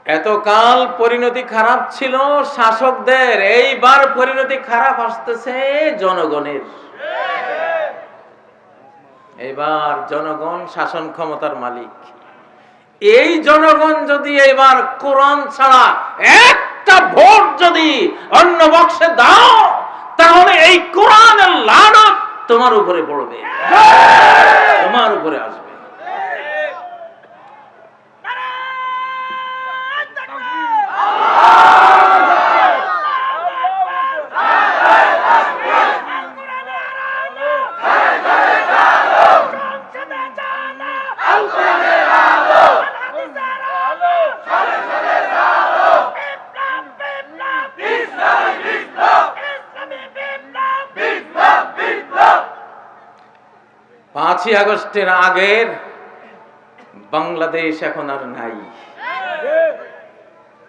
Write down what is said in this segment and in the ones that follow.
এতকাল পরিণতি খারাপ ছিল শাসকদের, এইবার পরিণতি খারাপ আসতেছে জনগণের। এবার জনগণ শাসন ক্ষমতার মালিক। এই জনগণ যদি এবার কোরআন ছাড়া একটা ভোট যদি অন্য বক্সে দাও, তাহলে এই কোরআনের লানত তোমার উপরে পড়বে, তোমার উপরে আসবে। 5ই আগস্টের আগের বাংলাদেশ এখন আর নাই।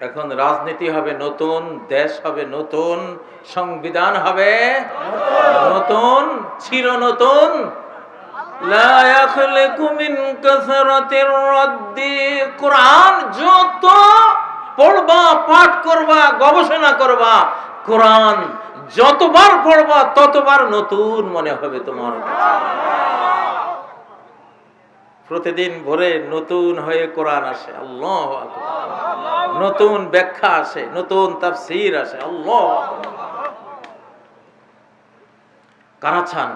এখন রাজনীতি হবে নতুন, দেশ হবে নতুন, সংবিধান হবে নতুন, চির নতুন। লা ইয়াখলুকু মিন কাসরাতির রাদ্দি। কোরআন যত পড়বা, পাঠ করবা, গবেষণা করবা, কোরআন যতবার পড়বা ততবার নতুন মনে হবে তোমার কাছে। প্রতিদিন ভোরে নতুন হয়ে কোরআন আসে, আল্লাহু আকবার। নতুন ব্যাখ্যা আসে, নতুন তাফসীর আসে, আল্লাহু আকবার। কারা চান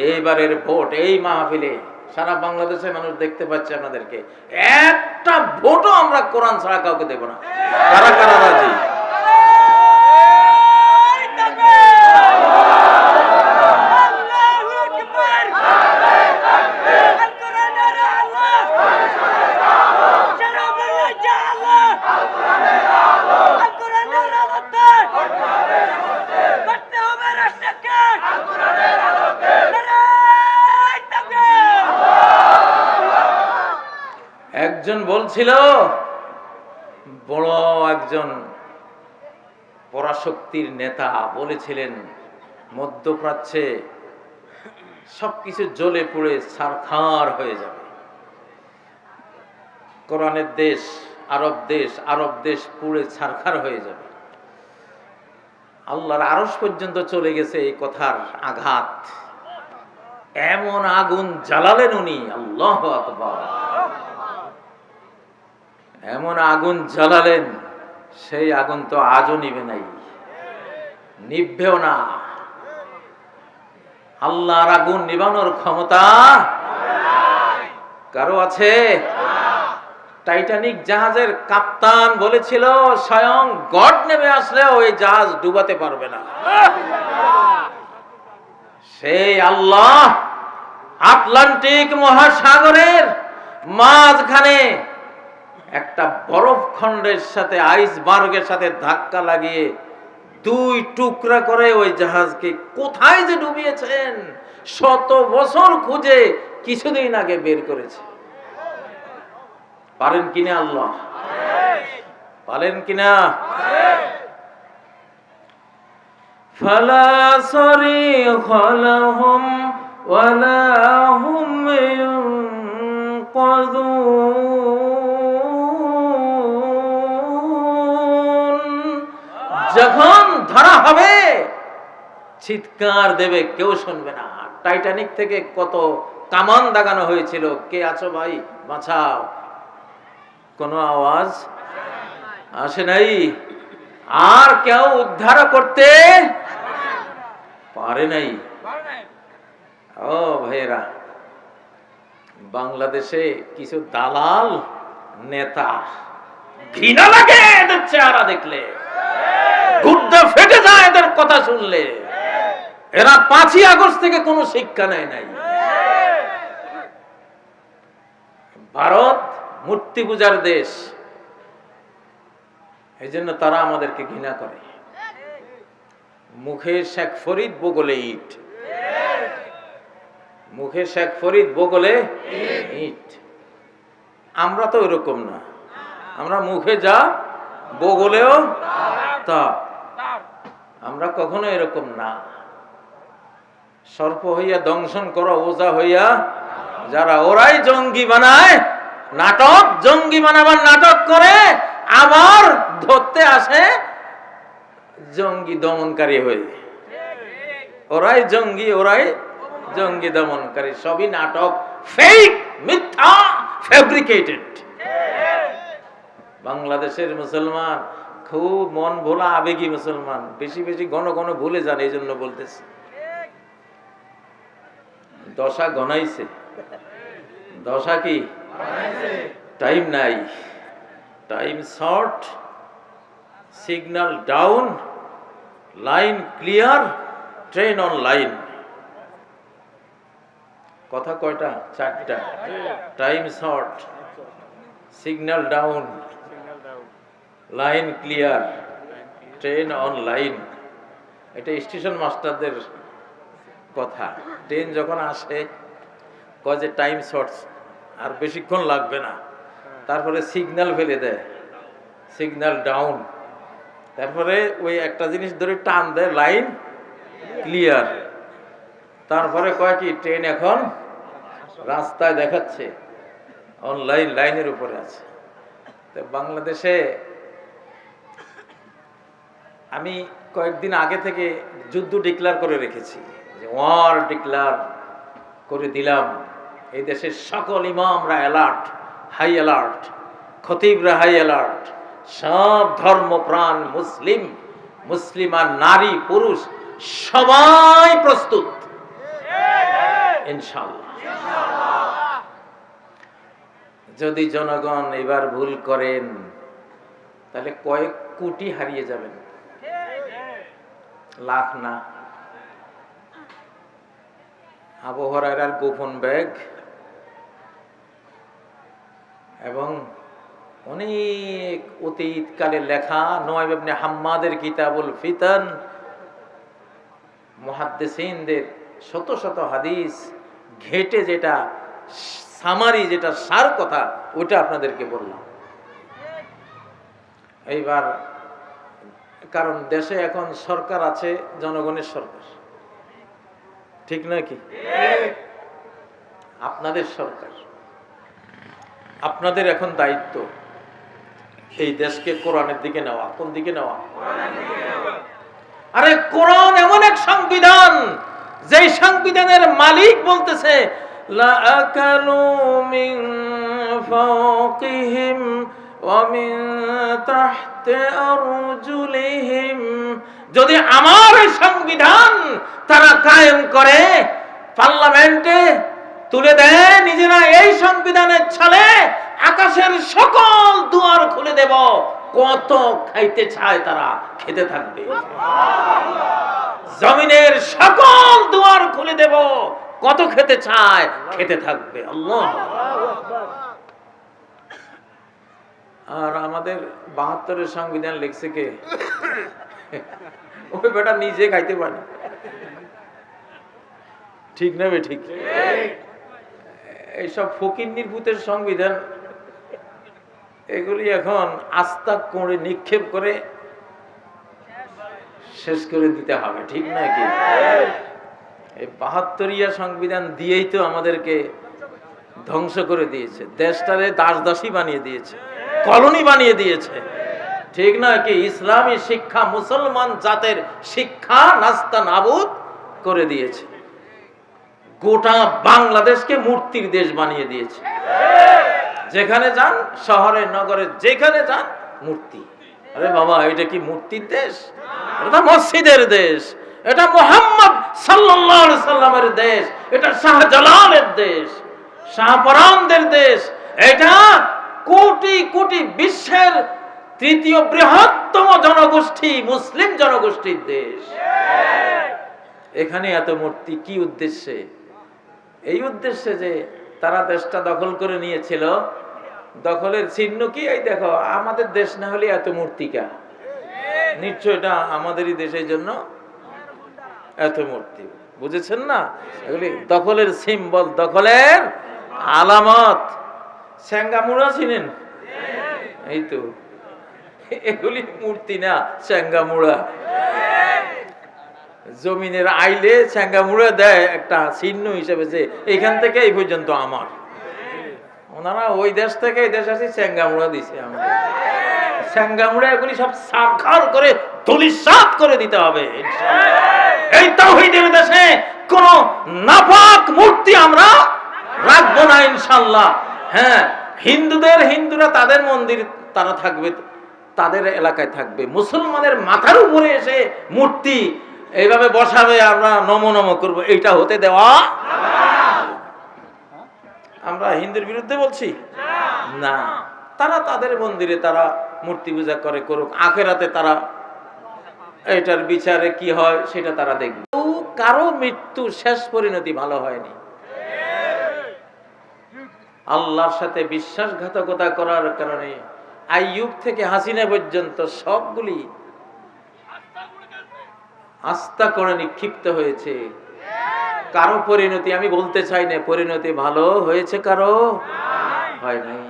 এইবারের ভোট এই মাহফিলে সারা বাংলাদেশের মানুষ দেখতে পাচ্ছে আপনাদেরকে, একটা ভোটও আমরা কোরআন ছাড়া কাউকে দেব না। কারা কারা রাজি? একজন বলছিল, বড় একজন পরাশক্তির নেতা বলেছিলেন, মধ্যপ্রাচ্যে সবকিছু জ্বলে পুড়ে ছারখার হয়ে যাবে। কোরআনের দেশ, আরব দেশ পুড়ে ছারখার হয়ে যাবে। আল্লাহর আরশ পর্যন্ত চলে গেছে এই কথার আঘাত। এমন আগুন জ্বালালেন উনি, আল্লাহু আকবার। এমন আগুন জ্বালালেন, সেই আগুন তো আজও নিভে নাই, নিভবেও না। আল্লাহর আগুন নিভানোর ক্ষমতা কারো আছে? টাইটানিক জাহাজের কাপ্তান বলেছিল, স্বয়ং গড নেমে আসলেও ওই জাহাজ ডুবাতে পারবে না। সেই আল্লাহ আটলান্টিক মহাসাগরের মাঝখানে একটা বরফ খণ্ডের সাথে, আইসবার্গের সাথে ধাক্কা লাগিয়ে 2 টুকরা করে ওই জাহাজকে কোথায় যে ডুবিয়েছেন, 100 বছর খুঁজে কিছুদিন আগে বের করেছে। পারেন কিনা আল্লাহ? পারেন কিনা? ফালা সারিখা লাহুম ওয়ালা হুম ইউনকাযুন। যখন ধরা হবে চিৎকার দেবে, কেউ শুনবে না। টাইটানিক থেকে কত কামান দাগানো হয়েছিল, কে আছো ভাই বাঁচাও, কোনো আওয়াজ আসে নাই। আর কেউ উদ্ধার করতে পারে নাই। ও ভাইয়েরা, বাংলাদেশে কিছু দালাল নেতা, ঘৃণা লাগে এদের চেহারা দেখলে, গুদ্দা ফেটে যায় এদের কথা শুনলে। এরা 5ই আগস্ট থেকে কোনো শিক্ষা নেয় নাই। ভারত মূর্তি পূজার দেশ, এই জন্য তারা আমাদেরকে ঘৃণা করে। মুখে শেখ ফরিদ, বগলে ইট। মুখে শেখ ফরিদ, বগলে ইট। আমরা তো ওইরকম না, আমরা মুখে যা, বগলেও তা। আমরা কখনো এরকম না। সর্প হইয়া দংশন করো, ওজা হইয়া যারা, ওরাই জঙ্গি বানায় নাটক, জঙ্গি বানাবার নাটক করে। আবার ধরতে আসে জঙ্গি দমনকারী হয়ে। ওরাই জঙ্গি দমনকারী। সবই নাটক, ফেক, মিথ্যা, ফেব্রিকেটেড। বাংলাদেশের মুসলমান খুব মন ভোলা আবেগী মুসলমান, বেশি বেশি ঘন ঘন ভুলে যান, এই জন্য বলতেছে। দশা গনাইছে, দশা কি টাইম নাই, time short, signal down, line clear, train on line. কথা কয়টা? চারটা। Time short, signal down, line clear, train on line. এটা স্টেশন মাস্টারদের কথা। ট্রেন যখন আসে কয় যে টাইম শর্ট, আর বেশিক্ষণ লাগবে না, তারপরে সিগন্যাল ফেলে দেয়, সিগন্যাল ডাউন, তারপরে ওই একটা জিনিস ধরে টান দেয়, লাইন ক্লিয়ার, তারপরে কয় কি ট্রেন এখন রাস্তায় দেখাচ্ছে, অনলাইন লাইনের উপরে আছে। তো বাংলাদেশে আমি কয়েকদিন আগে থেকে যুদ্ধ ডিক্লেয়ার করে রেখেছি, যে ওয়ার ডিক্লেয়ার করে দিলাম। এই দেশের সকল ইমামরা অ্যালার্ট, হাই অ্যালার্ট, খতিবরা হাই অ্যালার্ট, সব ধর্মপ্রাণ মুসলিম, মুসলিমান নারী পুরুষ সবাই প্রস্তুত ইনশাআল্লাহ। যদি জনগণ এবার ভুল করেন তাহলে কয়েক কোটি হারিয়ে যাবেন, লাখ না। আবু হুরায়রার গোপন ব্যাগ এবং অনেক অতীতকালে লেখা নুআইম ইবনে হাম্মাদের কিতাবুল ফিতান, মুহাদ্দিসিনদের শত শত হাদিস ঘেটে যেটা সামারি, যেটা সার কথা, ওটা আপনাদেরকে বললাম। এইবার কারণ দেশে এখন সরকার আছে জনগণের সরকার, ঠিক নাকি? আপনাদের সরকার, আপনাদের এখন দায়িত্ব এই দেশকে কোরআনের দিকে নেওয়া। কোন দিকে নেওয়া? আরে কোরআন এমন এক সংবিধান, যেই সংবিধানের মালিক বলতেছে লা আকালু মিন ফাওকিহিম ওয়া মিন তাহতি আরজুলিহিম। যদি আমার এই সংবিধান তারা কায়েম করে, পার্লামেন্টে তুলে দেয়, নিজেরা এই সংবিধানের ছলে আকাশের সকল দুয়ার খুলে দেব, কত খাইতে চায় তারা খেতে থাকবে। জমিনের সকল দুয়ার খুলে দেব, কত খেতে চায় খেতে থাকবে। আল্লাহ। আর আমাদের ৭২-এর সংবিধান লিখছে কে? ওই বেটা নিজে খাইতে পারে, ঠিক না বে? ঠিক। এইসব ফকিন্নির ভূতের সংবিধান, এগুলি এখন আস্থা করে নিক্ষেপ করে শেষ করে দিতে হবে, ঠিক নাকি? এই ৭২-ইয়া সংবিধান দিয়েই তো আমাদেরকে ধ্বংস করে দিয়েছে, দেশটারে দাসদাসী বানিয়ে দিয়েছে, কলোনি বানিয়ে দিয়েছে, ঠিক না কি? ইসলামী শিক্ষা, মুসলমান জাতের শিক্ষা নাস্তা নাবুদ করে দিয়েছে, গোটা বাংলাদেশকে মূর্তির দেশ বানিয়ে দিয়েছে। যেখানে যান, শহরে নগরে যেখানে যান, মূর্তি। আরে বাবা, এটা কি মূর্তির দেশ? এটা মসজিদের দেশ, এটা মুহাম্মদ সাল্লাল্লাহু আলাইহি সাল্লামের দেশ, এটা শাহজালালের দেশ, শাহপরানদের দেশ, এটা কোটি কোটি বিশ্বের তৃতীয় বৃহত্তম জনগোষ্ঠী, মুসলিম জনগোষ্ঠীর দেশ। এখানে এত মূর্তি কি উদ্দেশ্যে? এই উদ্দেশ্যে যে তারা দেশটা দখল করে নিয়েছিল। দখলের চিহ্ন কি? এই দেখো, আমাদের দেশ না হলে এত মূর্তিকা, নিশ্চয় এটা আমাদেরই দেশের জন্য এত মূর্তি। বুঝেছেন না? এগুলি দখলের সিম্বল, দখলের আলামত। স্যাঙ্গামুড়া চিনেন? এই তো, এগুলি মূর্তি না, স্যাঙ্গামুড়া। জমিনের আইলে স্যাঙ্গামুড়া দেয় একটা চিহ্ন হিসেবে, যে এখান থেকে এই পর্যন্ত আমার। ওনারা ওই দেশ থেকে এই দেশ আসি স্যাঙ্গামুড়া দিছে আমাদের। স্যাঙ্গামুড়া এগুলি সব সারখার করে ধুলিসাৎ করে দিতে হবে ইনশাআল্লাহ। এই তাওহীদের দেশে কোন নাপাক মূর্তি আমরা রাখবো না ইনশাআল্লাহ। হ্যাঁ, হিন্দুরা তাদের মন্দির তারা থাকবে, তাদের এলাকায় থাকবে। মুসলমানের মাথার উপরে এসে মূর্তি এইভাবে বসাবে, আমরা নম করব, এইটা হতে দেওয়া। আমরা হিন্দুর বিরুদ্ধে বলছি না, তারা তাদের মন্দিরে তারা মূর্তি পূজা করে, করুক। আখেরাতে তারা এটার বিচারে কি হয় সেটা তারা দেখবে। কারো মৃত্যু শেষ পরিণতি ভালো হয়নি। আল্লাহর সাথে বিশ্বাসঘাতকতা করার কারণে আইয়ুব থেকে হাসিনা পর্যন্ত সবগুলি আস্থা করে নিক্ষিপ্ত হয়েছে। কারো পরিণতি আমি বলতে চাই না, পরিণতি ভালো হয়েছে, কারো হয় নাই।